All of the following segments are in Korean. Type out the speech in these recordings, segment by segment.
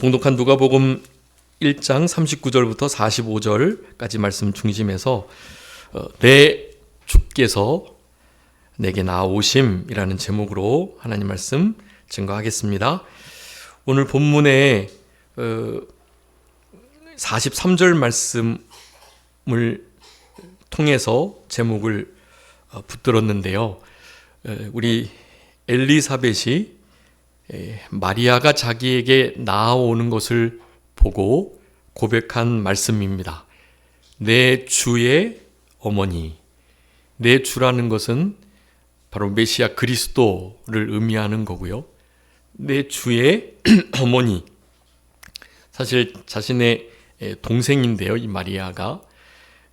봉독한 누가복음 1장 39절부터 45절까지 말씀 중심에서 내 주께서 내게 나아오심이라는 제목으로 하나님 말씀 증거하겠습니다. 오늘 본문에 43절 말씀을 통해서 제목을 붙들었는데요. 우리 엘리사벳이 마리아가 자기에게 나아오는 것을 보고 고백한 말씀입니다. 내 주의 어머니. 내 주라는 것은 바로 메시아 그리스도를 의미하는 거고요. 내 주의 어머니. 사실 자신의 동생인데요. 이 마리아가.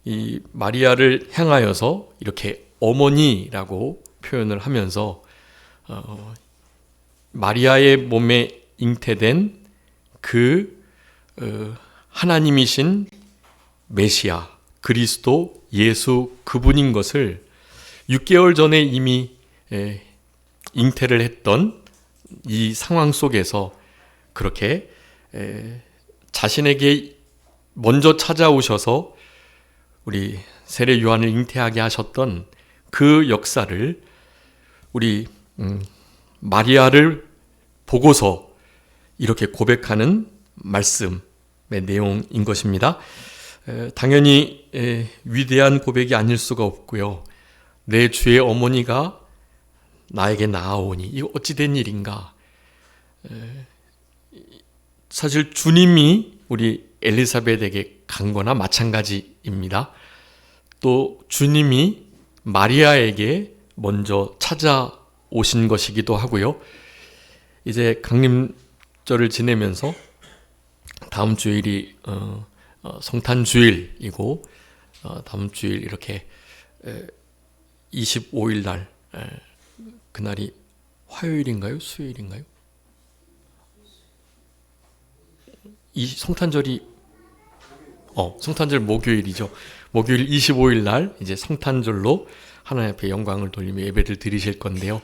이 마리아를 향하여서 이렇게 어머니라고 표현을 하면서 마리아의 몸에 잉태된 그 하나님이신 메시아 그리스도 예수 그분인 것을 6개월 전에 이미 잉태를 했던 이 상황 속에서 그렇게 자신에게 먼저 찾아오셔서 우리 세례 요한을 잉태하게 하셨던 그 역사를 우리 마리아를 보고서 이렇게 고백하는 말씀의 내용인 것입니다. 당연히 위대한 고백이 아닐 수가 없고요. 내 주의 어머니가 나에게 나아오니 이거 어찌 된 일인가. 사실 주님이 우리 엘리사벳에게 간 거나 마찬가지입니다. 또 주님이 마리아에게 먼저 찾아오신 것이기도 하고요. 이제 강림절을 지내면서 다음 주일이 성탄주일이고 다음 주일 이렇게 25일 날 그날이 화요일인가요? 수요일인가요? 이 성탄절이 성탄절 목요일이죠. 목요일 25일 날 이제 성탄절로 하나님 앞에 영광을 돌리며 예배를 드리실 건데요.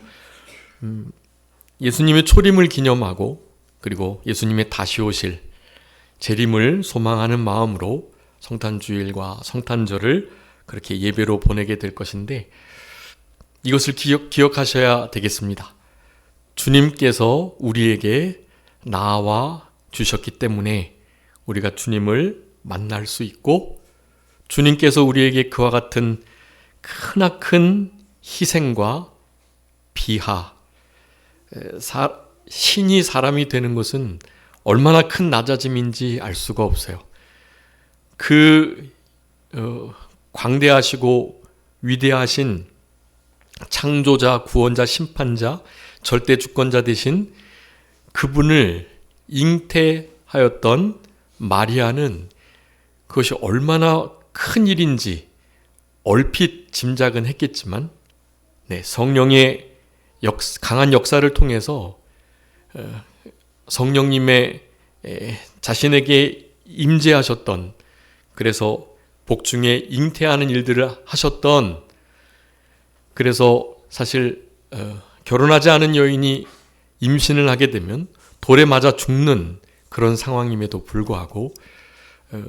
예수님의 초림을 기념하고 그리고 예수님의 다시 오실 재림을 소망하는 마음으로 성탄주일과 성탄절을 그렇게 예배로 보내게 될 것인데 이것을 기억하셔야 되겠습니다. 주님께서 우리에게 나와 주셨기 때문에 우리가 주님을 만날 수 있고 주님께서 우리에게 그와 같은 크나큰 희생과 비하 신이 사람이 되는 것은 얼마나 큰 낮아짐인지 알 수가 없어요. 그 광대하시고 위대하신 창조자, 구원자, 심판자, 절대 주권자 되신 그분을 잉태하였던 마리아는 그것이 얼마나 큰 일인지 얼핏 짐작은 했겠지만 성령의 강한 역사를 통해서 성령님의 자신에게 임재하셨던 그래서 복중에 잉태하는 일들을 하셨던 그래서 사실 결혼하지 않은 여인이 임신을 하게 되면 돌에 맞아 죽는 그런 상황임에도 불구하고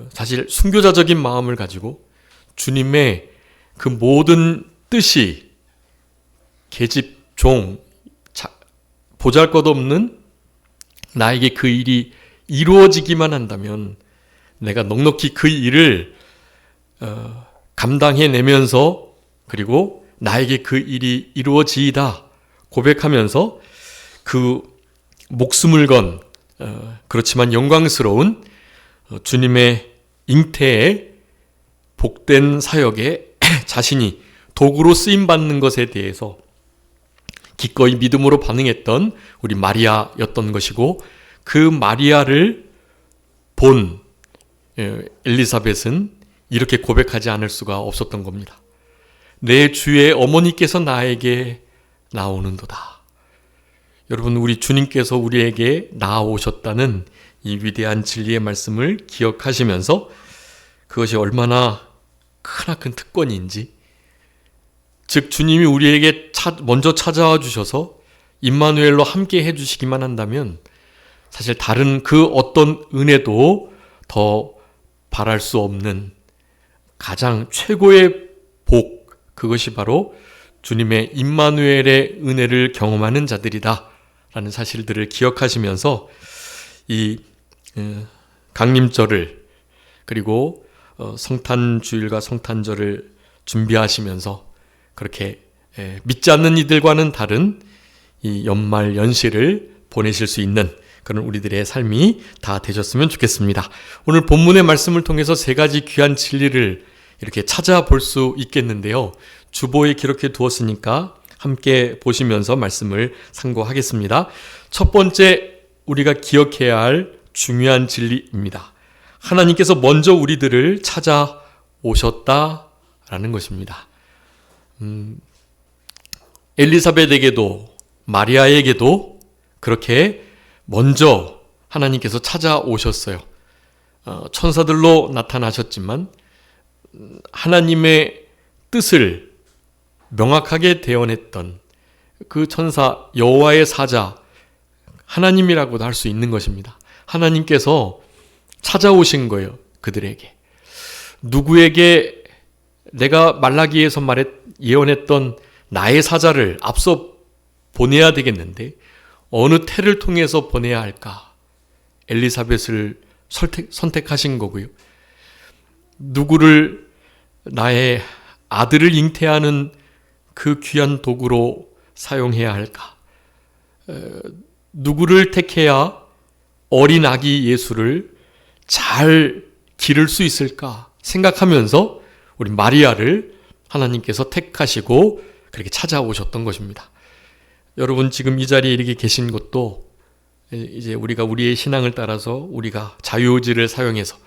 사실 순교자적인 마음을 가지고 주님의 그 모든 뜻이 계집 종 보잘것없는 나에게 그 일이 이루어지기만 한다면 내가 넉넉히 그 일을 감당해내면서 그리고 나에게 그 일이 이루어지이다 고백하면서 그 목숨을 건 그렇지만 영광스러운 주님의 잉태에 복된 사역에 자신이 도구로 쓰임받는 것에 대해서 기꺼이 믿음으로 반응했던 우리 마리아였던 것이고 그 마리아를 본 엘리사벳은 이렇게 고백하지 않을 수가 없었던 겁니다. 내 주의 어머니께서 나에게 나오는도다. 여러분 우리 주님께서 우리에게 나아오셨다는 이 위대한 진리의 말씀을 기억하시면서 그것이 얼마나 크나큰 특권인지 즉 주님이 우리에게 먼저 찾아와 주셔서 임마누엘로 함께 해주시기만 한다면 사실 다른 그 어떤 은혜도 더 바랄 수 없는 가장 최고의 복, 그것이 바로 주님의 임마누엘의 은혜를 경험하는 자들이다 라는 사실들을 기억하시면서 이 강림절을 그리고 성탄주일과 성탄절을 준비하시면서 그렇게 믿지 않는 이들과는 다른 이 연말 연시를 보내실 수 있는 그런 우리들의 삶이 다 되셨으면 좋겠습니다. 오늘 본문의 말씀을 통해서 세 가지 귀한 진리를 이렇게 찾아볼 수 있겠는데요. 주보에 기록해 두었으니까 함께 보시면서 말씀을 상고하겠습니다. 첫 번째 우리가 기억해야 할 중요한 진리입니다. 하나님께서 먼저 우리들을 찾아오셨다라는 것입니다. 엘리사벳에게도 마리아에게도 그렇게 먼저 하나님께서 찾아오셨어요. 천사들로 나타나셨지만 하나님의 뜻을 명확하게 대언했던 그 천사 여호와의 사자 하나님이라고도 할 수 있는 것입니다. 하나님께서 찾아오신 거예요. 그들에게. 누구에게 내가 말라기에서 예언했던 나의 사자를 앞서 보내야 되겠는데 어느 태를 통해서 보내야 할까? 엘리사벳을 선택하신 거고요. 누구를 나의 아들을 잉태하는 그 귀한 도구로 사용해야 할까? 누구를 택해야 어린 아기 예수를 잘 기를 수 있을까 생각하면서 우리 마리아를 하나님께서 택하시고 그렇게 찾아오셨던 것입니다. 여러분 지금 이 자리에 이렇게 계신 것도 이제 우리가 우리의 신앙을 따라서 우리가 자유의지를 사용해서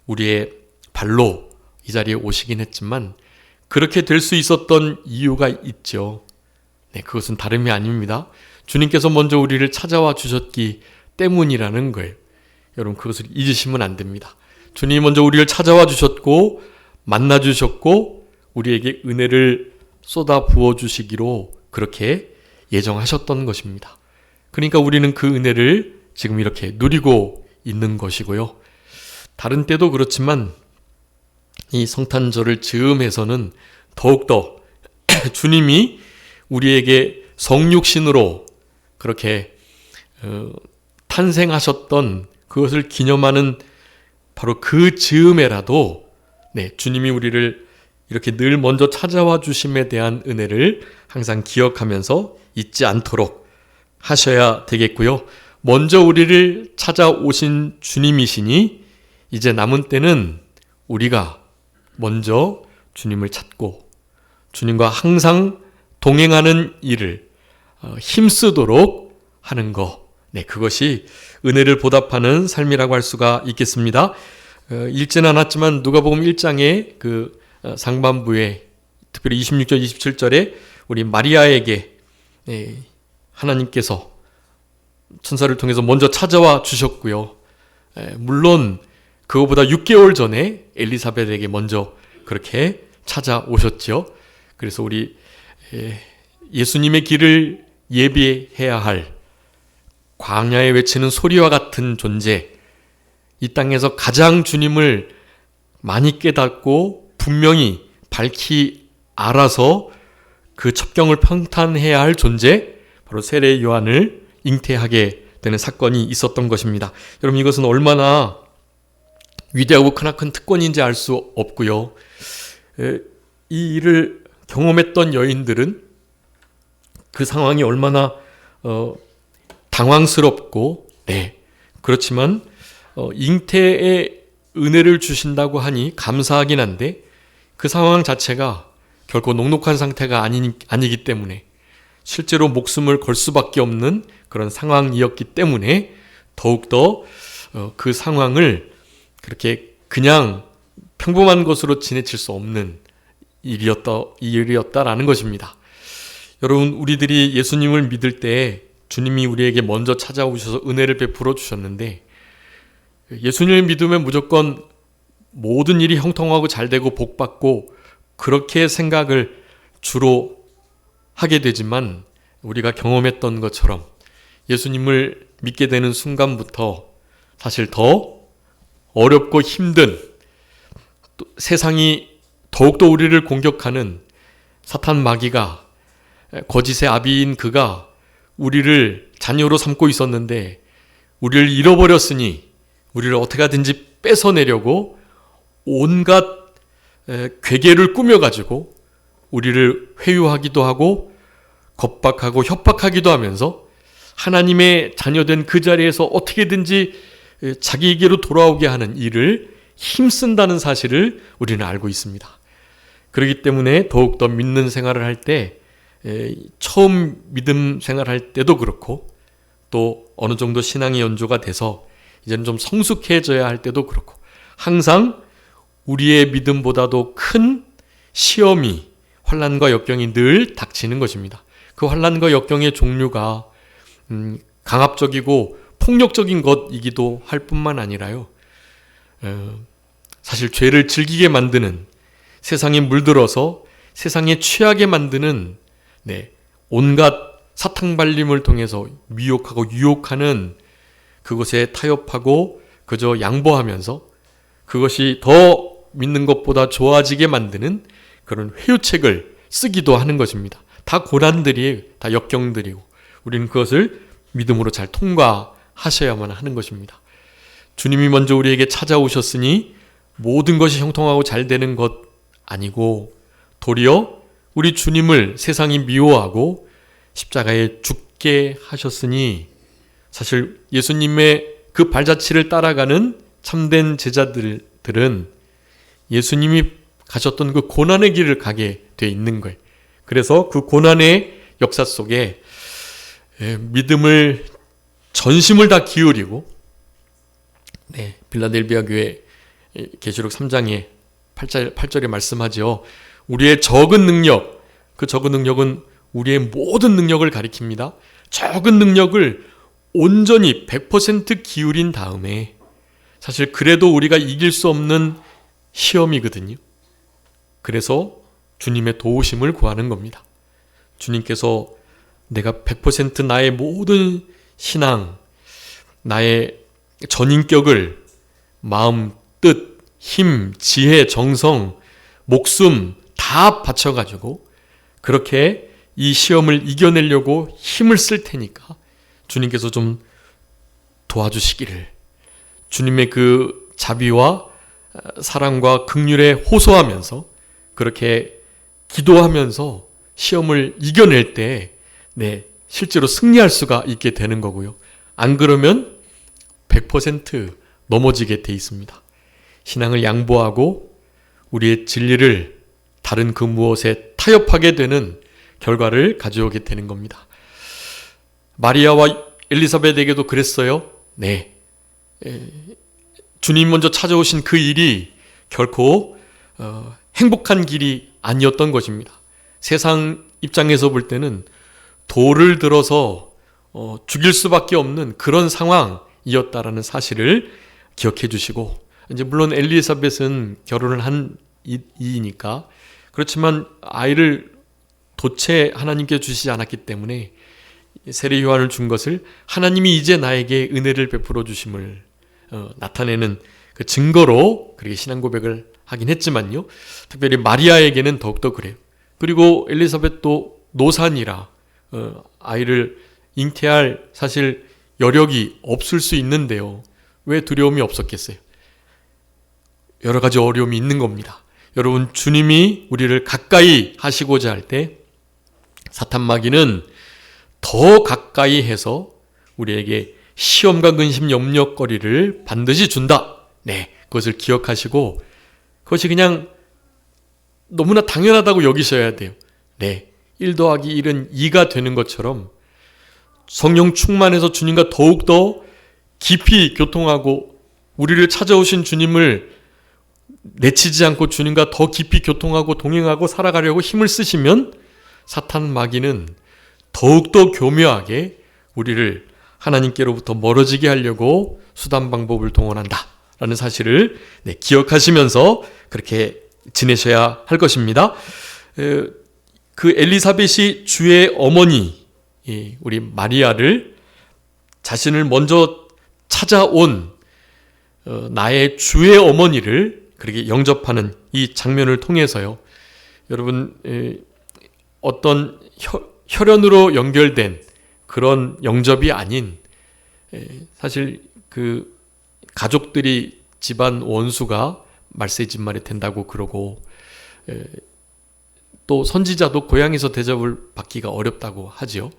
우리의 발로 이 자리에 오시긴 했지만 그렇게 될 수 있었던 이유가 있죠. 네, 그것은 다름이 아닙니다. 주님께서 먼저 우리를 찾아와 주셨기 때문이라는 거예요. 여러분 그것을 잊으시면 안 됩니다. 주님이 먼저 우리를 찾아와 주셨고 만나 주셨고 우리에게 은혜를 쏟아 부어 주시기로 그렇게 예정하셨던 것입니다. 그러니까 우리는 그 은혜를 지금 이렇게 누리고 있는 것이고요. 다른 때도 그렇지만 이 성탄절을 즈음해서는 더욱더 주님이 우리에게 성육신으로 그렇게 탄생하셨던 그것을 기념하는 바로 그 즈음에라도 주님이 우리를 이렇게 늘 먼저 찾아와 주심에 대한 은혜를 항상 기억하면서 잊지 않도록 하셔야 되겠고요. 먼저 우리를 찾아오신 주님이시니 이제 남은 때는 우리가 먼저 주님을 찾고 주님과 항상 동행하는 일을 힘쓰도록 하는 것. 그것이 은혜를 보답하는 삶이라고 할 수가 있겠습니다. 읽지는 않았지만 누가복음 1장의 그 상반부에 특별히 26절, 27절에 우리 마리아에게 하나님께서 천사를 통해서 먼저 찾아와 주셨고요. 물론 그거보다 6개월 전에 엘리사벳에게 먼저 그렇게 찾아오셨죠. 그래서 우리 예수님의 길을 예비해야 할 광야에 외치는 소리와 같은 존재, 이 땅에서 가장 주님을 많이 깨닫고 분명히 밝히 알아서 그 첩경을 평탄해야 할 존재, 바로 세례 요한을 잉태하게 되는 사건이 있었던 것입니다. 여러분 이것은 얼마나 위대하고 크나큰 특권인지 알 수 없고요. 이 일을 경험했던 여인들은 그 상황이 얼마나 당황스럽고 그렇지만 잉태의 은혜를 주신다고 하니 감사하긴 한데 그 상황 자체가 결코 녹록한 상태가 아니기 때문에 실제로 목숨을 걸 수밖에 없는 그런 상황이었기 때문에 더욱더 그 상황을 그렇게 그냥 평범한 것으로 지내칠 수 없는 일이었다라는 것입니다. 여러분 우리들이 예수님을 믿을 때 주님이 우리에게 먼저 찾아오셔서 은혜를 베풀어 주셨는데 예수님을 믿으면 무조건 모든 일이 형통하고 잘되고 복받고 그렇게 생각을 주로 하게 되지만 우리가 경험했던 것처럼 예수님을 믿게 되는 순간부터 사실 더 어렵고 힘든, 또 세상이 더욱더 우리를 공격하는 사탄 마귀가, 거짓의 아비인 그가 우리를 자녀로 삼고 있었는데 우리를 잃어버렸으니 우리를 어떻게 하든지 뺏어내려고 온갖 괴계를 꾸며가지고 우리를 회유하기도 하고 겁박하고 협박하기도 하면서 하나님의 자녀된 그 자리에서 어떻게든지 자기에게로 돌아오게 하는 일을 힘쓴다는 사실을 우리는 알고 있습니다. 그렇기 때문에 더욱더 믿는 생활을 할 때, 처음 믿음 생활할 때도 그렇고 또 어느 정도 신앙의 연조가 돼서 이제는 좀 성숙해져야 할 때도 그렇고 항상 우리의 믿음보다도 큰 시험이, 환난과 역경이 늘 닥치는 것입니다. 그 환난과 역경의 종류가 강압적이고 폭력적인 것이기도 할 뿐만 아니라요, 사실 죄를 즐기게 만드는, 세상에 물들어서 세상에 취하게 만드는 온갖 사탕발림을 통해서 미혹하고 유혹하는 그것에 타협하고 그저 양보하면서 그것이 더 믿는 것보다 좋아지게 만드는 그런 회유책을 쓰기도 하는 것입니다. 다 고난들이에요. 다 역경들이고 우리는 그것을 믿음으로 잘 통과하셔야만 하는 것입니다. 주님이 먼저 우리에게 찾아오셨으니 모든 것이 형통하고 잘 되는 것 아니고 도리어 우리 주님을 세상이 미워하고 십자가에 죽게 하셨으니, 사실 예수님의 그 발자취를 따라가는 참된 제자들은 예수님이 가셨던 그 고난의 길을 가게 돼 있는 거예요. 그래서 그 고난의 역사 속에 믿음을, 전심을 다 기울이고, 빌라델비아 교회 계시록 3장에 8절에 말씀하죠. 우리의 적은 능력, 그 적은 능력은 우리의 모든 능력을 가리킵니다. 적은 능력을 온전히 100% 기울인 다음에, 사실 그래도 우리가 이길 수 없는 시험이거든요. 그래서 주님의 도우심을 구하는 겁니다. 주님께서 내가 100% 나의 모든 신앙, 나의 전인격을 마음, 뜻, 힘, 지혜, 정성, 목숨 다 바쳐가지고 그렇게 이 시험을 이겨내려고 힘을 쓸 테니까 주님께서 좀 도와주시기를, 주님의 그 자비와 사랑과 긍휼에 호소하면서 그렇게 기도하면서 시험을 이겨낼 때 실제로 승리할 수가 있게 되는 거고요. 안 그러면 100% 넘어지게 돼 있습니다. 신앙을 양보하고 우리의 진리를 다른 그 무엇에 타협하게 되는 결과를 가져오게 되는 겁니다. 마리아와 엘리사벳에게도 그랬어요. 주님 먼저 찾아오신 그 일이 결코 행복한 길이 아니었던 것입니다. 세상 입장에서 볼 때는 돌을 들어서 죽일 수밖에 없는 그런 상황이었다라는 사실을 기억해 주시고, 이제 물론 엘리사벳은 결혼을 한 이니까 그렇지만 아이를 도체 하나님께 주시지 않았기 때문에 세례 요한을 준 것을 하나님이 이제 나에게 은혜를 베풀어 주심을 나타내는 그 증거로 그렇게 신앙 고백을 하긴 했지만요, 특별히 마리아에게는 더욱더 그래요. 그리고 엘리사벳도 노산이라 아이를 잉태할 사실 여력이 없을 수 있는데요, 왜 두려움이 없었겠어요? 여러 가지 어려움이 있는 겁니다. 여러분, 주님이 우리를 가까이 하시고자 할 때 사탄 마귀는 더 가까이 해서 우리에게 시험과 근심, 염려거리를 반드시 준다. 그것을 기억하시고 그것이 그냥 너무나 당연하다고 여기셔야 돼요. 1 더하기 1은 2가 되는 것처럼 성령 충만해서 주님과 더욱더 깊이 교통하고 우리를 찾아오신 주님을 내치지 않고 주님과 더 깊이 교통하고 동행하고 살아가려고 힘을 쓰시면 사탄 마귀는 더욱더 교묘하게 우리를 하나님께로부터 멀어지게 하려고 수단 방법을 동원한다 라는 사실을 기억하시면서 그렇게 지내셔야 할 것입니다. 그 엘리사벳이 주의 어머니 우리 마리아를 자신을 먼저 찾아온 나의 주의 어머니를 그렇게 영접하는 이 장면을 통해서요. 여러분, 어떤 혈연으로 연결된 그런 영접이 아닌, 사실 그 가족들이 집안 원수가 말세의 집말이 된다고 그러고, 또 선지자도 고향에서 대접을 받기가 어렵다고 하지요.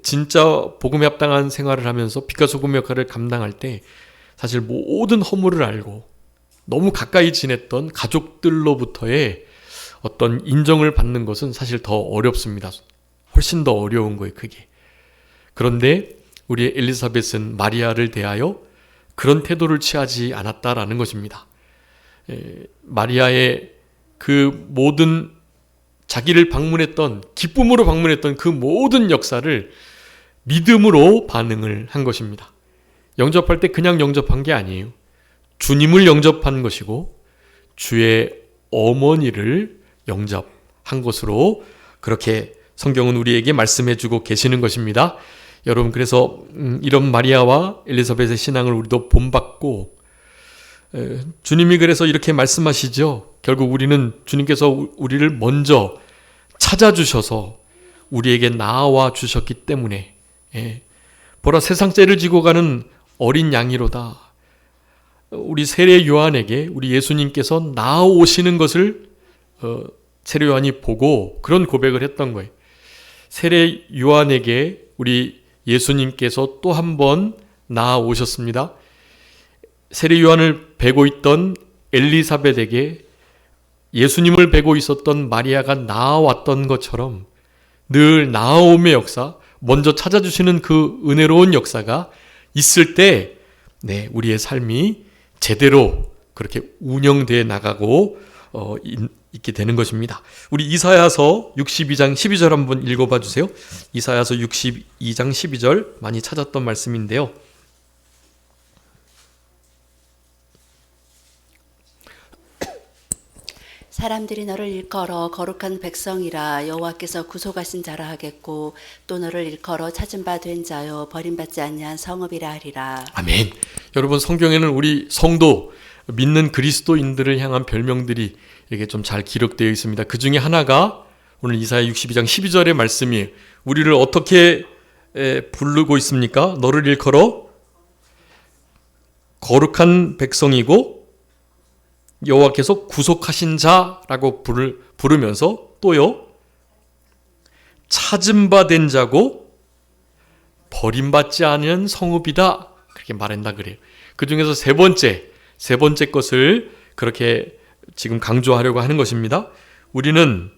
진짜 복음에 합당한 생활을 하면서 빛과 소금 역할을 감당할 때 사실 모든 허물을 알고 너무 가까이 지냈던 가족들로부터의 어떤 인정을 받는 것은 사실 더 어렵습니다. 훨씬 더 어려운 거예요, 그게. 그런데 우리 엘리사벳은 마리아를 대하여 그런 태도를 취하지 않았다라는 것입니다. 마리아의 그 모든 자기를 방문했던, 기쁨으로 방문했던 그 모든 역사를 믿음으로 반응을 한 것입니다. 영접할 때 그냥 영접한 게 아니에요. 주님을 영접한 것이고 주의 어머니를 영접한 것으로 그렇게 성경은 우리에게 말씀해주고 계시는 것입니다. 여러분, 그래서 이런 마리아와 엘리사벳의 신앙을 우리도 본받고, 주님이 그래서 이렇게 말씀하시죠. 결국 우리는 주님께서 우리를 먼저 찾아주셔서 우리에게 나와 주셨기 때문에, 보라, 세상 죄를 지고 가는 어린 양이로다. 우리 세례 요한에게 우리 예수님께서 나오시는 것을 세례 요한이 보고 그런 고백을 했던 거예요. 세례 요한에게 우리 예수님께서 또 한 번 나오셨습니다. 세례 요한을 뵈고 있던 엘리사벳에게 예수님을 뵈고 있었던 마리아가 나아왔던 것처럼 늘 나아옴의 역사, 먼저 찾아주시는 그 은혜로운 역사가 있을 때, 우리의 삶이 제대로 그렇게 운영되어 나가고 있게 되는 것입니다. 우리 이사야서 62장 12절 한번 읽어봐 주세요. 이사야서 62장 12절 많이 찾았던 말씀인데요. 사람들이 너를 일컬어 거룩한 백성이라 여호와께서 구속하신 자라 하겠고, 또 너를 일컬어 찾은 바 된 자요 버림받지 아니한 성읍이라 하리라. 아멘. 여러분, 성경에는 우리 성도, 믿는 그리스도인들을 향한 별명들이 이렇게 좀 잘 기록되어 있습니다. 그 중에 하나가 오늘 이사야 62장 12절의 말씀이에요. 우리를 어떻게 부르고 있습니까? 너를 일컬어 거룩한 백성이고 여호와께서 구속하신 자라고 부르면서 또요, 찾은 바 된 자고 버림받지 않은 성읍이다, 그렇게 말한다 그래요. 그 중에서 세 번째 것을 그렇게 지금 강조하려고 하는 것입니다. 우리는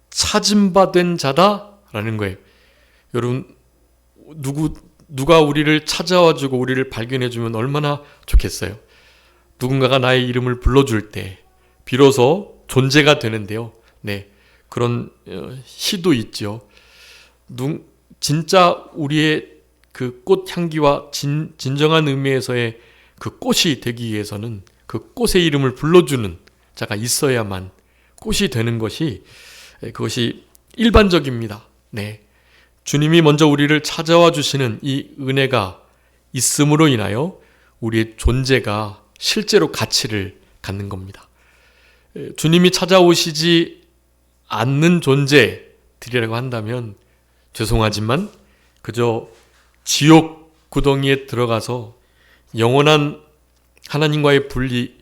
찾은 바 된 자다라는 거예요. 여러분, 누가 우리를 찾아와주고 우리를 발견해주면 얼마나 좋겠어요. 누군가가 나의 이름을 불러줄 때 비로소 존재가 되는데요. 그런 시도 있죠. 진짜 우리의 그 꽃향기와 진정한 의미에서의 그 꽃이 되기 위해서는 그 꽃의 이름을 불러주는 자가 있어야만 꽃이 되는 것이, 그것이 일반적입니다. 주님이 먼저 우리를 찾아와 주시는 이 은혜가 있음으로 인하여 우리의 존재가 실제로 가치를 갖는 겁니다. 주님이 찾아오시지 않는 존재들이라고 한다면 죄송하지만 그저 지옥 구덩이에 들어가서 영원한 하나님과의 분리,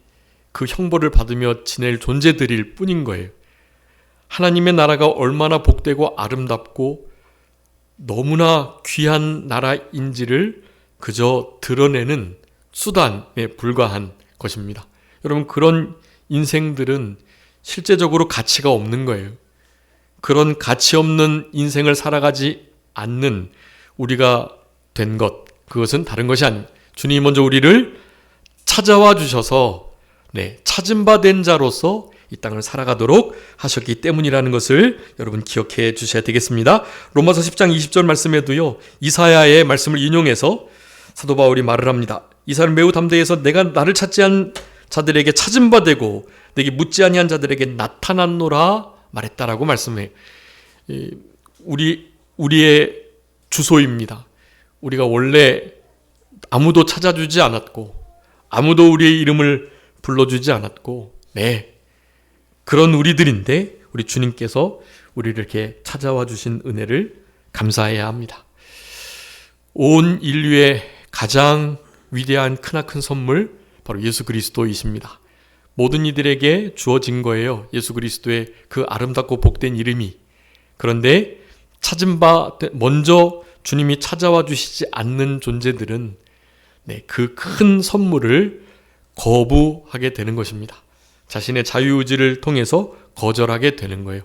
그 형벌을 받으며 지낼 존재들일 뿐인 거예요. 하나님의 나라가 얼마나 복되고 아름답고 너무나 귀한 나라인지를 그저 드러내는 수단에 불과한 것입니다. 여러분, 그런 인생들은 실제적으로 가치가 없는 거예요. 그런 가치 없는 인생을 살아가지 않는 우리가 된 것, 그것은 다른 것이 아닙니다. 주님이 먼저 우리를 찾아와 주셔서 찾은 바 된 자로서 이 땅을 살아가도록 하셨기 때문이라는 것을 여러분 기억해 주셔야 되겠습니다. 로마서 10장 20절 말씀에도요, 이사야의 말씀을 인용해서 사도 바울이 말을 합니다. 이사야는 매우 담대해서 내가 나를 찾지 않은 자들에게 찾은 바 되고 내게 묻지 아니한 자들에게 나타났노라 말했다라고 말씀해요. 우리의 주소입니다. 우리가 원래 아무도 찾아주지 않았고 아무도 우리의 이름을 불러주지 않았고 그런 우리들인데 우리 주님께서 우리를 이렇게 찾아와 주신 은혜를 감사해야 합니다. 온 인류의 가장 위대한 크나큰 선물 바로 예수 그리스도이십니다. 모든 이들에게 주어진 거예요. 예수 그리스도의 그 아름답고 복된 이름이. 그런데 먼저 주님이 찾아와 주시지 않는 존재들은 그 큰 선물을 거부하게 되는 것입니다. 자신의 자유의지를 통해서 거절하게 되는 거예요.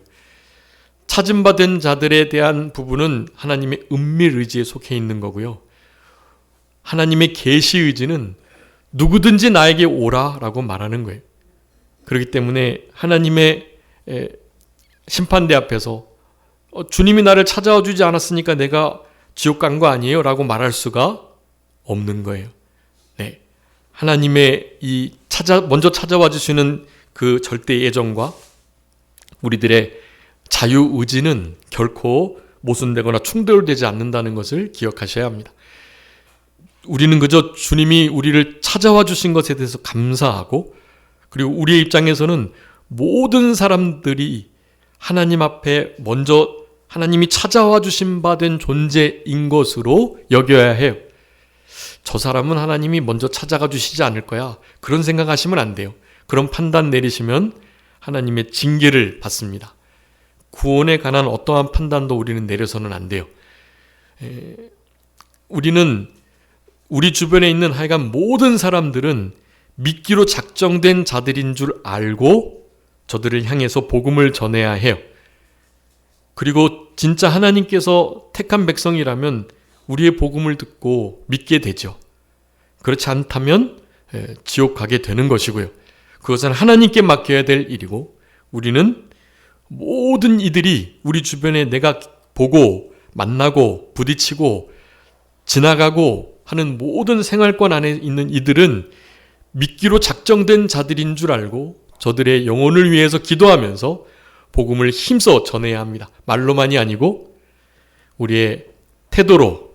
찾음받은 자들에 대한 부분은 하나님의 은밀 의지에 속해 있는 거고요. 하나님의 계시 의지는 누구든지 나에게 오라라고 말하는 거예요. 그렇기 때문에 하나님의 심판대 앞에서 주님이 나를 찾아와 주지 않았으니까 내가 지옥 간 거 아니에요? 라고 말할 수가 없는 거예요. 하나님의 먼저 찾아와 주시는 그 절대 예정과 우리들의 자유의지는 결코 모순되거나 충돌되지 않는다는 것을 기억하셔야 합니다. 우리는 그저 주님이 우리를 찾아와 주신 것에 대해서 감사하고, 그리고 우리의 입장에서는 모든 사람들이 하나님 앞에 먼저 하나님이 찾아와 주신 바 된 존재인 것으로 여겨야 해요. 저 사람은 하나님이 먼저 찾아가 주시지 않을 거야, 그런 생각하시면 안 돼요. 그런 판단 내리시면 하나님의 징계를 받습니다. 구원에 관한 어떠한 판단도 우리는 내려서는 안 돼요. 우리는 우리 주변에 있는 하여간 모든 사람들은 믿기로 작정된 자들인 줄 알고 저들을 향해서 복음을 전해야 해요. 그리고 진짜 하나님께서 택한 백성이라면 우리의 복음을 듣고 믿게 되죠. 그렇지 않다면 지옥 가게 되는 것이고요. 그것은 하나님께 맡겨야 될 일이고, 우리는 모든 이들이 우리 주변에 내가 보고 만나고 부딪히고 지나가고 하는 모든 생활권 안에 있는 이들은 믿기로 작정된 자들인 줄 알고 저들의 영혼을 위해서 기도하면서 복음을 힘써 전해야 합니다. 말로만이 아니고 우리의 태도로,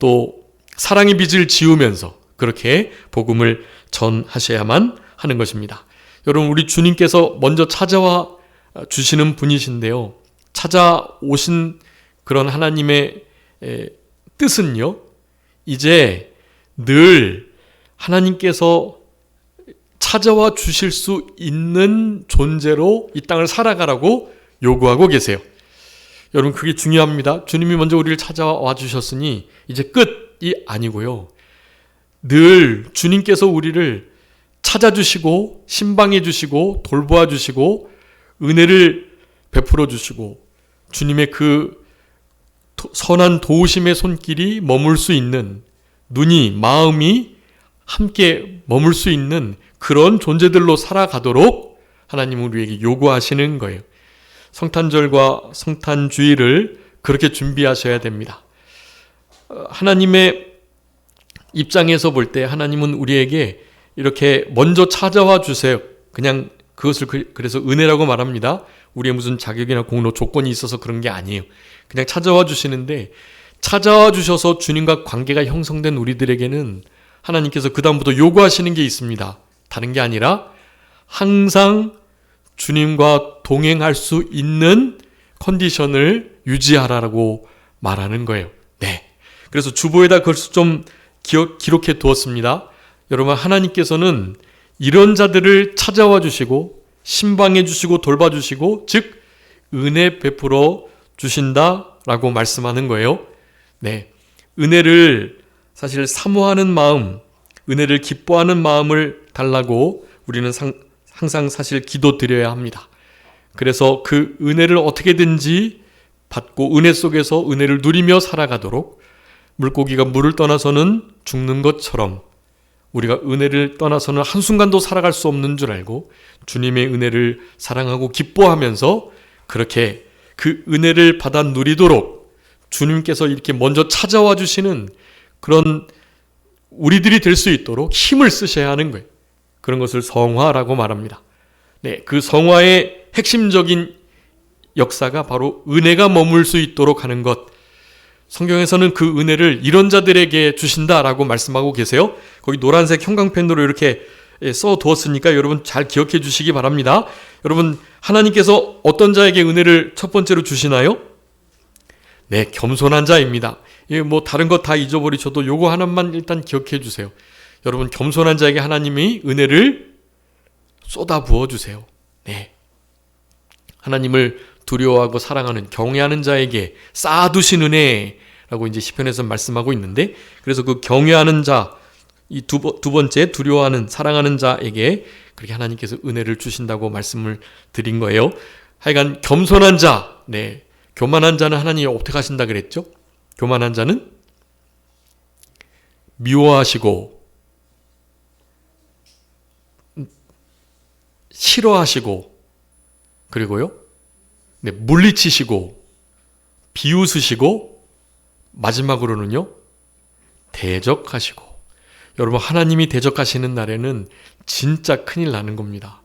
또 사랑의 빚을 지우면서 그렇게 복음을 전하셔야만 하는 것입니다. 여러분, 우리 주님께서 먼저 찾아와 주시는 분이신데요, 찾아오신 그런 하나님의 뜻은요, 이제 늘 하나님께서 찾아와 주실 수 있는 존재로 이 땅을 살아가라고 요구하고 계세요. 여러분, 그게 중요합니다. 주님이 먼저 우리를 찾아와 주셨으니 이제 끝이 아니고요, 늘 주님께서 우리를 찾아주시고 신방해 주시고 돌보아 주시고 은혜를 베풀어 주시고 주님의 그 선한 도우심의 손길이 머물 수 있는, 눈이, 마음이 함께 머물 수 있는 그런 존재들로 살아가도록 하나님은 우리에게 요구하시는 거예요. 성탄절과 성탄주의를 그렇게 준비하셔야 됩니다. 하나님의 입장에서 볼 때 하나님은 우리에게 이렇게 먼저 찾아와 주세요. 그냥 그것을 그래서 은혜라고 말합니다. 우리의 무슨 자격이나 공로, 조건이 있어서 그런 게 아니에요. 그냥 찾아와 주시는데, 찾아와 주셔서 주님과 관계가 형성된 우리들에게는 하나님께서 그 다음부터 요구하시는 게 있습니다. 다른 게 아니라 항상 주님과 동행할 수 있는 컨디션을 유지하라고 말하는 거예요. 그래서 주보에다 그걸 좀 기록해 두었습니다. 여러분, 하나님께서는 이런 자들을 찾아와 주시고 신방해 주시고 돌봐 주시고, 즉 은혜 베풀어 주신다라고 말씀하는 거예요. 은혜를 사실 사모하는 마음, 은혜를 기뻐하는 마음을 달라고 우리는 항상 사실 기도 드려야 합니다. 그래서 그 은혜를 어떻게든지 받고 은혜 속에서 은혜를 누리며 살아가도록, 물고기가 물을 떠나서는 죽는 것처럼 우리가 은혜를 떠나서는 한순간도 살아갈 수 없는 줄 알고 주님의 은혜를 사랑하고 기뻐하면서 그렇게 그 은혜를 받아 누리도록 주님께서 이렇게 먼저 찾아와 주시는 그런 우리들이 될 수 있도록 힘을 쓰셔야 하는 거예요. 그런 것을 성화라고 말합니다. 그 성화의 핵심적인 역사가 바로 은혜가 머물 수 있도록 하는 것, 성경에서는 그 은혜를 이런 자들에게 주신다라고 말씀하고 계세요. 거기 노란색 형광펜으로 이렇게 써 두었으니까 여러분 잘 기억해 주시기 바랍니다. 여러분, 하나님께서 어떤 자에게 은혜를 첫 번째로 주시나요? 네, 겸손한 자입니다. 뭐 다른 거 다 잊어버리셔도 요거 하나만 일단 기억해 주세요. 여러분, 겸손한 자에게 하나님이 은혜를 쏟아 부어 주세요. 네. 하나님을 두려워하고 사랑하는 경외하는 자에게 쌓아두신 은혜라고 이제 시편에서 말씀하고 있는데, 그래서 그 경외하는 자, 이 두 번째 두려워하는 사랑하는 자에게 그렇게 하나님께서 은혜를 주신다고 말씀을 드린 거예요. 하여간 겸손한 자, 네, 교만한 자는 하나님이 어떻게 하신다 그랬죠? 교만한 자는 미워하시고 싫어하시고 그리고요, 네, 물리치시고 비웃으시고 마지막으로는요, 대적하시고. 여러분, 하나님이 대적하시는 날에는 진짜 큰일 나는 겁니다.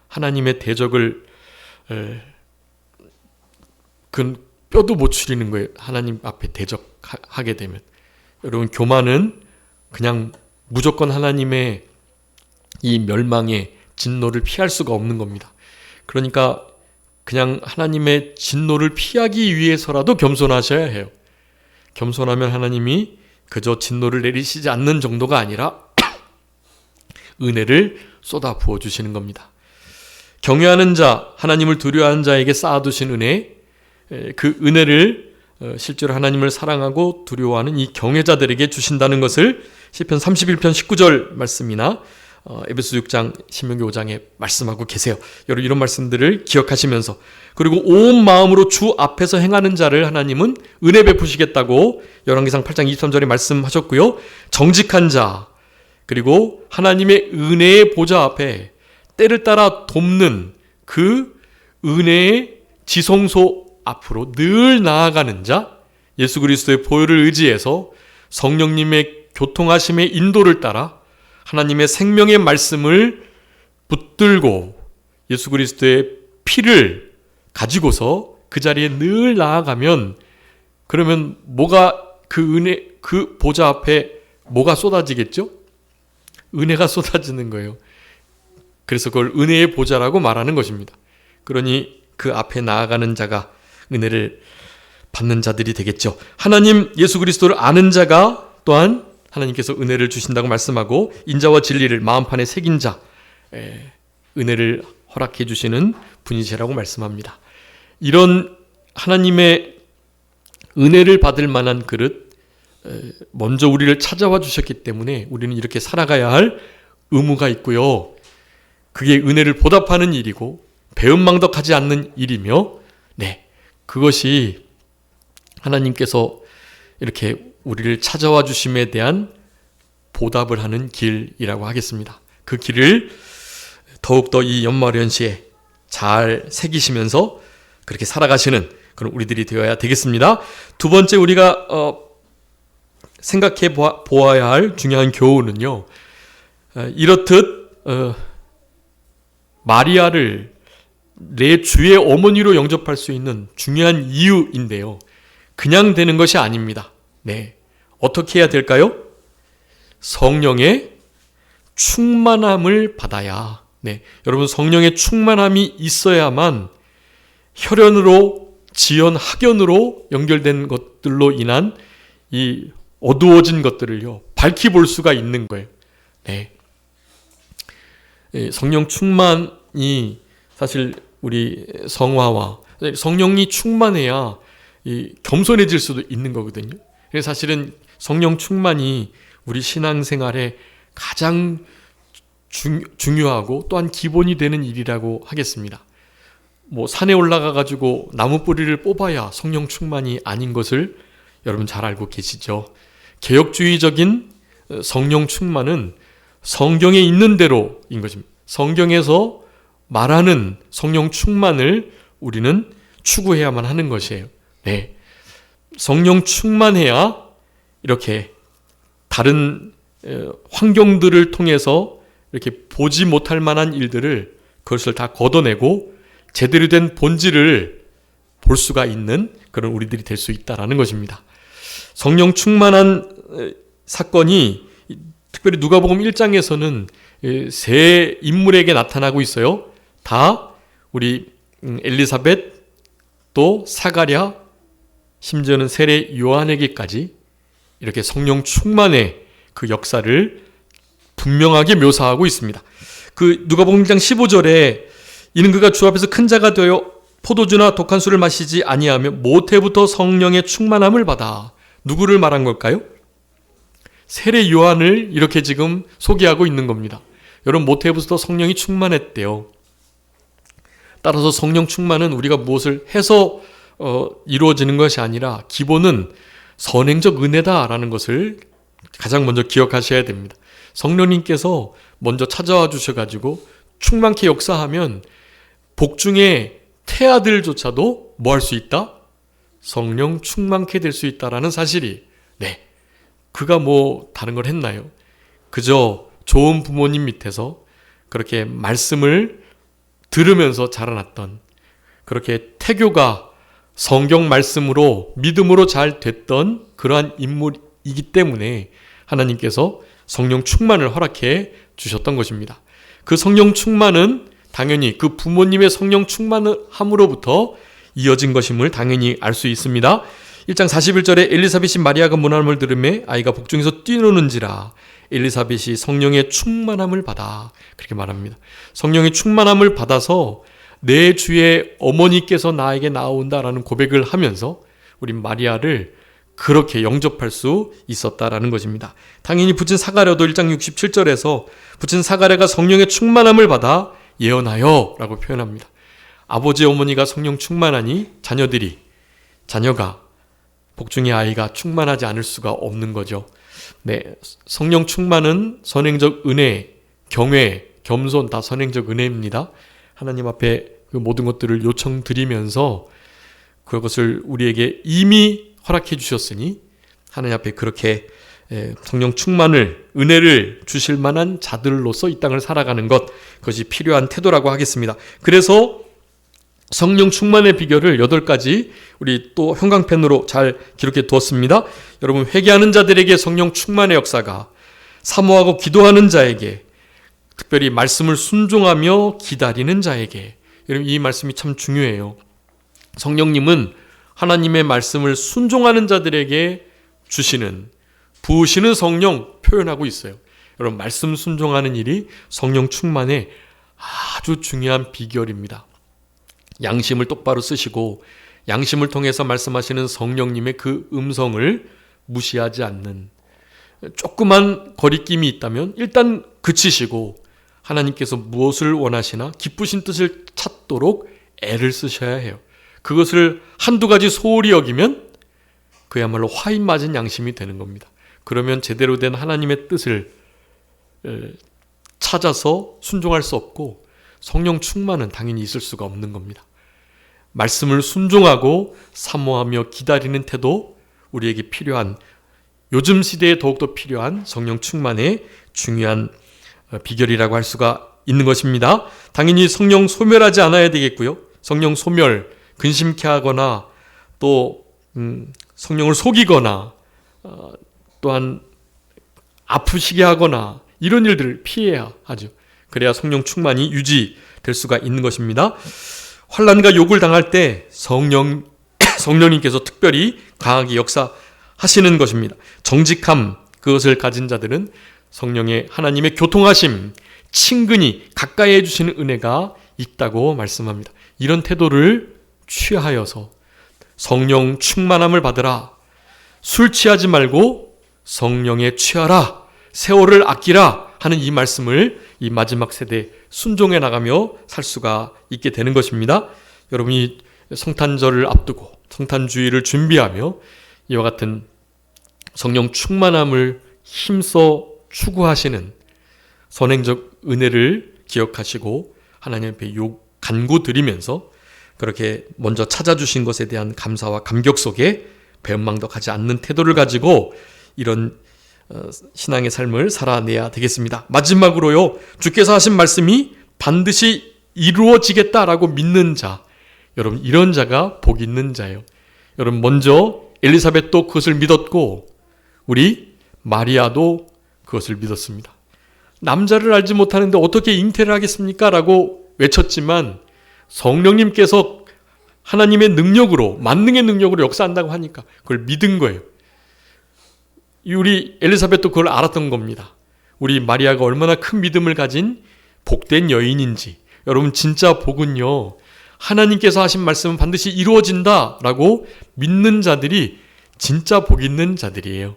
하나님의 대적을 그 뼈도 못 추리는 거예요. 하나님 앞에 대적하게 되면. 여러분, 교만은 그냥 무조건 하나님의 이 멸망의 진노를 피할 수가 없는 겁니다. 그러니까 그냥 하나님의 진노를 피하기 위해서라도 겸손하셔야 해요. 겸손하면 하나님이 그저 진노를 내리시지 않는 정도가 아니라 은혜를 쏟아 부어주시는 겁니다. 경외하는 자, 하나님을 두려워하는 자에게 쌓아두신 은혜, 그 은혜를 실제로 하나님을 사랑하고 두려워하는 이 경외자들에게 주신다는 것을 시편 31편 19절 말씀이나 에베소 6장, 신명기 5장에 말씀하고 계세요. 여러분, 이런 말씀들을 기억하시면서, 그리고 온 마음으로 주 앞에서 행하는 자를 하나님은 은혜 베푸시겠다고 열왕기상 8장 23절에 말씀하셨고요. 정직한 자, 그리고 하나님의 은혜의 보좌 앞에 때를 따라 돕는 그 은혜의 지성소 앞으로 늘 나아가는 자, 예수 그리스도의 보혈을 의지해서 성령님의 교통하심의 인도를 따라 하나님의 생명의 말씀을 붙들고 예수 그리스도의 피를 가지고서 그 자리에 늘 나아가면, 그러면 뭐가 그 은혜, 그 보좌 앞에 뭐가 쏟아지겠죠? 은혜가 쏟아지는 거예요. 그래서 그걸 은혜의 보좌라고 말하는 것입니다. 그러니 그 앞에 나아가는 자가 은혜를 받는 자들이 되겠죠. 하나님 예수 그리스도를 아는 자가 또한 하나님께서 은혜를 주신다고 말씀하고, 인자와 진리를 마음판에 새긴 자, 은혜를 허락해 주시는 분이시라고 말씀합니다. 이런 하나님의 은혜를 받을 만한 그릇, 먼저 우리를 찾아와 주셨기 때문에 우리는 이렇게 살아가야 할 의무가 있고요. 그게 은혜를 보답하는 일이고 배은망덕하지 않는 일이며, 네, 그것이 하나님께서 이렇게 우리를 찾아와 주심에 대한 보답을 하는 길이라고 하겠습니다. 그 길을 더욱더 이 연말연시에 잘 새기시면서 그렇게 살아가시는 그런 우리들이 되어야 되겠습니다. 두 번째 우리가 생각해 보아야 할 중요한 교훈은요, 이렇듯 마리아를 내 주의 어머니로 영접할 수 있는 중요한 이유인데요, 그냥 되는 것이 아닙니다. 네, 어떻게 해야 될까요? 성령의 충만함을 받아야. 네, 여러분, 성령의 충만함이 있어야만 혈연으로, 지연, 학연으로 연결된 것들로 인한 이 어두워진 것들을요, 밝히 볼 수가 있는 거예요. 네, 성령 충만이 사실 우리 성화와 성령이 충만해야 겸손해질 수도 있는 거거든요. 그래서 사실은 성령 충만이 우리 신앙생활에 가장 중요하고 또한 기본이 되는 일이라고 하겠습니다. 뭐 산에 올라가 가지고 나무 뿌리를 뽑아야 성령 충만이 아닌 것을 여러분 잘 알고 계시죠. 개혁주의적인 성령 충만은 성경에 있는 대로인 것입니다. 성경에서 말하는 성령 충만을 우리는 추구해야만 하는 것이에요. 네, 성령 충만해야 이렇게 다른 환경들을 통해서 이렇게 보지 못할 만한 일들을, 그것을 다 걷어내고 제대로 된 본질을 볼 수가 있는 그런 우리들이 될 수 있다라는 것입니다. 성령 충만한 사건이 특별히 누가복음 1장에서는 세 인물에게 나타나고 있어요. 다 우리 엘리사벳, 또 사가랴, 심지어는 세례 요한에게까지 이렇게 성령 충만의 그 역사를 분명하게 묘사하고 있습니다. 그 누가복음 1장 15절에 이는 그가 주 앞에서 큰 자가 되어 포도주나 독한 술을 마시지 아니하며 모태부터 성령의 충만함을 받아, 누구를 말한 걸까요? 세례 요한을 이렇게 지금 소개하고 있는 겁니다. 여러분, 모태부터 성령이 충만했대요. 따라서 성령 충만은 우리가 무엇을 해서 이루어지는 것이 아니라 기본은 선행적 은혜다라는 것을 가장 먼저 기억하셔야 됩니다. 성령님께서 먼저 찾아와 주셔가지고 충만케 역사하면 복중의 태아들조차도 뭐 할 수 있다? 성령 충만케 될 수 있다라는 사실이, 그가 뭐 다른 걸 했나요? 그저 좋은 부모님 밑에서 그렇게 말씀을 들으면서 자라났던, 그렇게 태교가 성경 말씀으로 믿음으로 잘 됐던 그러한 인물이기 때문에 하나님께서 성령 충만을 허락해 주셨던 것입니다. 그 성령 충만은 당연히 그 부모님의 성령 충만함으로부터 이어진 것임을 당연히 알 수 있습니다. 1장 41절에 엘리사벳이 마리아가 문안을 들으매 아이가 복중에서 뛰노는지라 엘리사벳이 성령의 충만함을 받아, 그렇게 말합니다. 성령의 충만함을 받아서 내 주의 어머니께서 나에게 나온다라는 고백을 하면서 우리 마리아를 그렇게 영접할 수 있었다라는 것입니다. 당연히 부친 사가랴도 1장 67절에서 부친 사가랴가 성령의 충만함을 받아 예언하여 라고 표현합니다. 아버지 어머니가 성령 충만하니 자녀가 복중의 아이가 충만하지 않을 수가 없는 거죠. 성령 충만은 선행적 은혜, 경외, 겸손 다 선행적 은혜입니다. 하나님 앞에 그 모든 것들을 요청드리면서 그것을 우리에게 이미 허락해 주셨으니 하나님 앞에 그렇게 성령 충만을, 은혜를 주실 만한 자들로서 이 땅을 살아가는 것, 그것이 필요한 태도라고 하겠습니다. 그래서 성령 충만의 비결을 8가지 우리 또 형광펜으로 잘 기록해 두었습니다. 여러분, 회개하는 자들에게 성령 충만의 역사가, 사모하고 기도하는 자에게, 특별히 말씀을 순종하며 기다리는 자에게, 여러분 이 말씀이 참 중요해요. 성령님은 하나님의 말씀을 순종하는 자들에게 부으시는 성령 표현하고 있어요. 여러분, 말씀 순종하는 일이 성령 충만의 아주 중요한 비결입니다. 양심을 똑바로 쓰시고 양심을 통해서 말씀하시는 성령님의 그 음성을 무시하지 않는, 조그만 거리낌이 있다면 일단 그치시고 하나님께서 무엇을 원하시나 기쁘신 뜻을 찾도록 애를 쓰셔야 해요. 그것을 한두 가지 소홀히 여기면 그야말로 화인 맞은 양심이 되는 겁니다. 그러면 제대로 된 하나님의 뜻을 찾아서 순종할 수 없고 성령 충만은 당연히 있을 수가 없는 겁니다. 말씀을 순종하고 사모하며 기다리는 태도, 우리에게 필요한, 요즘 시대에 더욱더 필요한 성령 충만의 중요한 비결이라고 할 수가 있는 것입니다. 당연히 성령 소멸하지 않아야 되겠고요. 성령 소멸, 근심케 하거나 또 성령을 속이거나 또한 아프시게 하거나 이런 일들을 피해야 하죠. 그래야 성령 충만이 유지될 수가 있는 것입니다. 환난과 욕을 당할 때 성령님께서 특별히 강하게 역사하시는 것입니다. 정직함, 그것을 가진 자들은 성령의 하나님의 교통하심, 친근히 가까이 해주시는 은혜가 있다고 말씀합니다. 이런 태도를 취하여서 성령 충만함을 받으라, 술 취하지 말고 성령에 취하라, 세월을 아끼라 하는 이 말씀을 이 마지막 세대에 순종해 나가며 살 수가 있게 되는 것입니다. 여러분이 성탄절을 앞두고 성탄주의를 준비하며 이와 같은 성령 충만함을 힘써 추구하시는 선행적 은혜를 기억하시고 하나님 앞에 간구드리면서 그렇게 먼저 찾아주신 것에 대한 감사와 감격 속에 배은망덕 하지 않는 태도를 가지고 이런 신앙의 삶을 살아내야 되겠습니다. 마지막으로요, 주께서 하신 말씀이 반드시 이루어지겠다라고 믿는 자, 여러분 이런 자가 복 있는 자예요. 여러분 먼저 엘리사벳도 그것을 믿었고 우리 마리아도 그것을 믿었습니다. 남자를 알지 못하는데 어떻게 잉태를 하겠습니까? 라고 외쳤지만 성령님께서 하나님의 능력으로, 만능의 능력으로 역사한다고 하니까 그걸 믿은 거예요. 우리 엘리사벳도 그걸 알았던 겁니다. 우리 마리아가 얼마나 큰 믿음을 가진 복된 여인인지. 여러분, 진짜 복은요, 하나님께서 하신 말씀은 반드시 이루어진다라고 믿는 자들이 진짜 복 있는 자들이에요.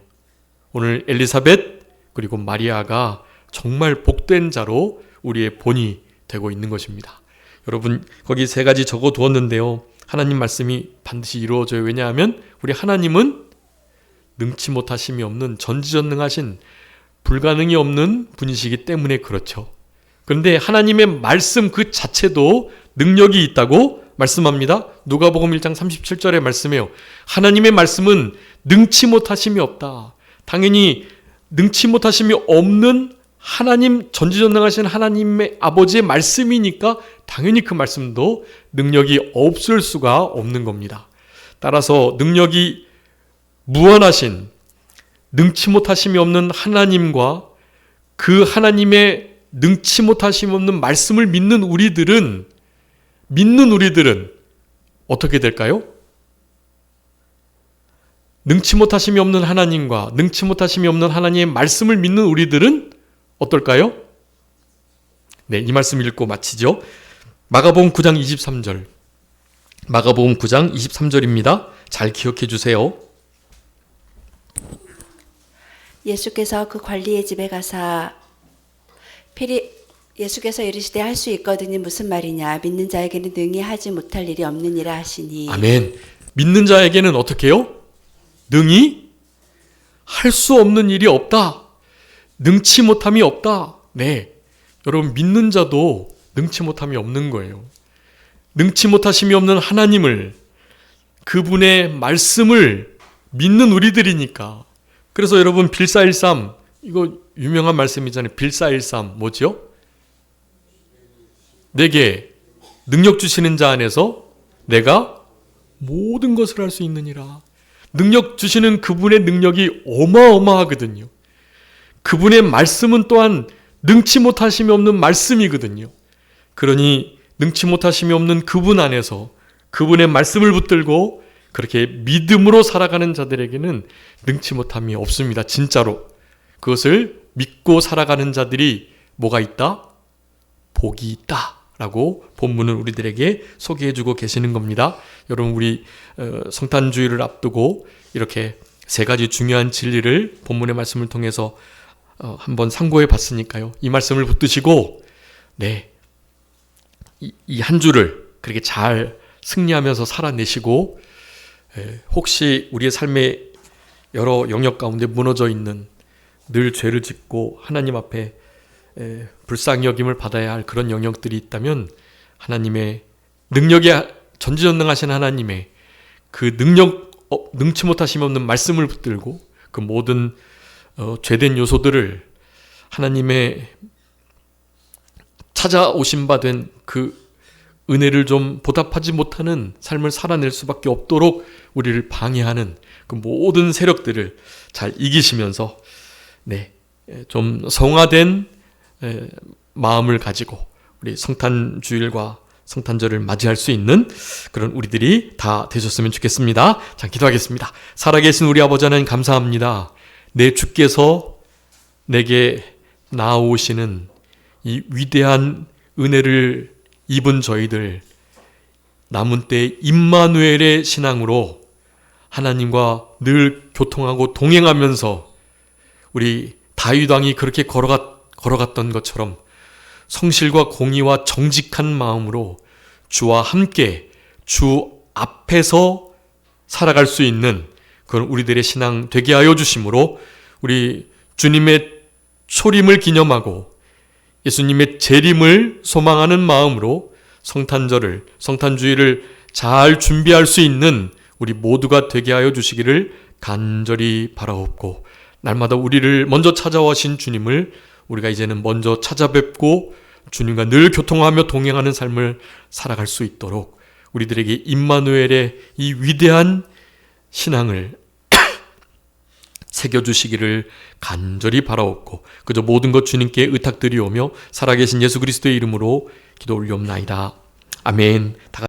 오늘 엘리사벳 그리고 마리아가 정말 복된 자로 우리의 본이 되고 있는 것입니다. 여러분, 거기 세 가지 적어두었는데요, 하나님 말씀이 반드시 이루어져요. 왜냐하면 우리 하나님은 능치 못하심이 없는, 전지전능하신, 불가능이 없는 분이시기 때문에 그렇죠. 그런데 하나님의 말씀 그 자체도 능력이 있다고 말씀합니다. 누가복음 1장 37절의 말씀이에요. 하나님의 말씀은 능치 못하심이 없다. 당연히 능치 못하심이 없는 하나님, 전지전능하신 하나님의 아버지의 말씀이니까 당연히 그 말씀도 능력이 없을 수가 없는 겁니다. 따라서 능력이 무한하신, 능치 못하심이 없는 하나님과 그 하나님의 능치 못하심이 없는 말씀을 믿는 우리들은 어떻게 될까요? 능치 못하심이 없는 하나님과 능치 못하심이 없는 하나님의 말씀을 믿는 우리들은 어떨까요? 네, 이 말씀 읽고 마치죠. 마가복음 9장 23절. 마가복음 9장 23절입니다. 잘 기억해 주세요. 예수께서 그 관리의 집에 가사 예수께서 이르시되 할 수 있거든요. 무슨 말이냐? 믿는 자에게는 능히 하지 못할 일이 없느니라 하시니. 아멘. 믿는 자에게는 어떻게 해요? 능히 할 수 없는 일이 없다. 능치 못함이 없다. 네, 여러분, 믿는 자도 능치 못함이 없는 거예요. 능치 못하심이 없는 하나님을, 그분의 말씀을 믿는 우리들이니까. 그래서 여러분, 빌사일삼, 이거 유명한 말씀이잖아요. 빌사일삼 뭐죠? 내게 능력 주시는 자 안에서 내가 모든 것을 할 수 있느니라. 능력 주시는 그분의 능력이 어마어마하거든요. 그분의 말씀은 또한 능치 못하심이 없는 말씀이거든요. 그러니 능치 못하심이 없는 그분 안에서 그분의 말씀을 붙들고 그렇게 믿음으로 살아가는 자들에게는 능치 못함이 없습니다. 진짜로. 그것을 믿고 살아가는 자들이 뭐가 있다? 복이 있다 라고 본문은 우리들에게 소개해주고 계시는 겁니다. 여러분, 우리 성탄주의를 앞두고 이렇게 세 가지 중요한 진리를 본문의 말씀을 통해서 한번 상고해 봤으니까요. 이 말씀을 붙드시고 네, 이 한 주를 그렇게 잘 승리하면서 살아내시고, 혹시 우리의 삶의 여러 영역 가운데 무너져 있는, 늘 죄를 짓고 하나님 앞에 불쌍히 여김을 받아야 할 그런 영역들이 있다면 하나님의 능력이, 전지전능하신 하나님의 그 능력, 능치 못하심이 없는 말씀을 붙들고 그 모든 죄된 요소들을 하나님의 찾아오신 바 된 그 은혜를 좀 보답하지 못하는 삶을 살아낼 수밖에 없도록 우리를 방해하는 그 모든 세력들을 잘 이기시면서 네, 좀 성화된 마음을 가지고 우리 성탄주일과 성탄절을 맞이할 수 있는 그런 우리들이 다 되셨으면 좋겠습니다. 자, 기도하겠습니다. 살아계신 우리 아버지 하나님, 감사합니다. 내 주께서 내게 나아오시는 이 위대한 은혜를 입은 저희들, 남은 때 임마누엘의 신앙으로 하나님과 늘 교통하고 동행하면서 우리 다윗 왕이 그렇게 걸어갔던 것처럼 성실과 공의와 정직한 마음으로 주와 함께 주 앞에서 살아갈 수 있는 그런 우리들의 신앙 되게 하여 주심으로 우리 주님의 초림을 기념하고 예수님의 재림을 소망하는 마음으로 성탄절을, 성탄주의를 잘 준비할 수 있는 우리 모두가 되게 하여 주시기를 간절히 바라옵고, 날마다 우리를 먼저 찾아오신 주님을 우리가 이제는 먼저 찾아뵙고 주님과 늘 교통하며 동행하는 삶을 살아갈 수 있도록 우리들에게 임마누엘의 이 위대한 신앙을 새겨주시기를 간절히 바라옵고 그저 모든 것 주님께 의탁드리오며 살아계신 예수 그리스도의 이름으로 기도 올리옵나이다. 아멘.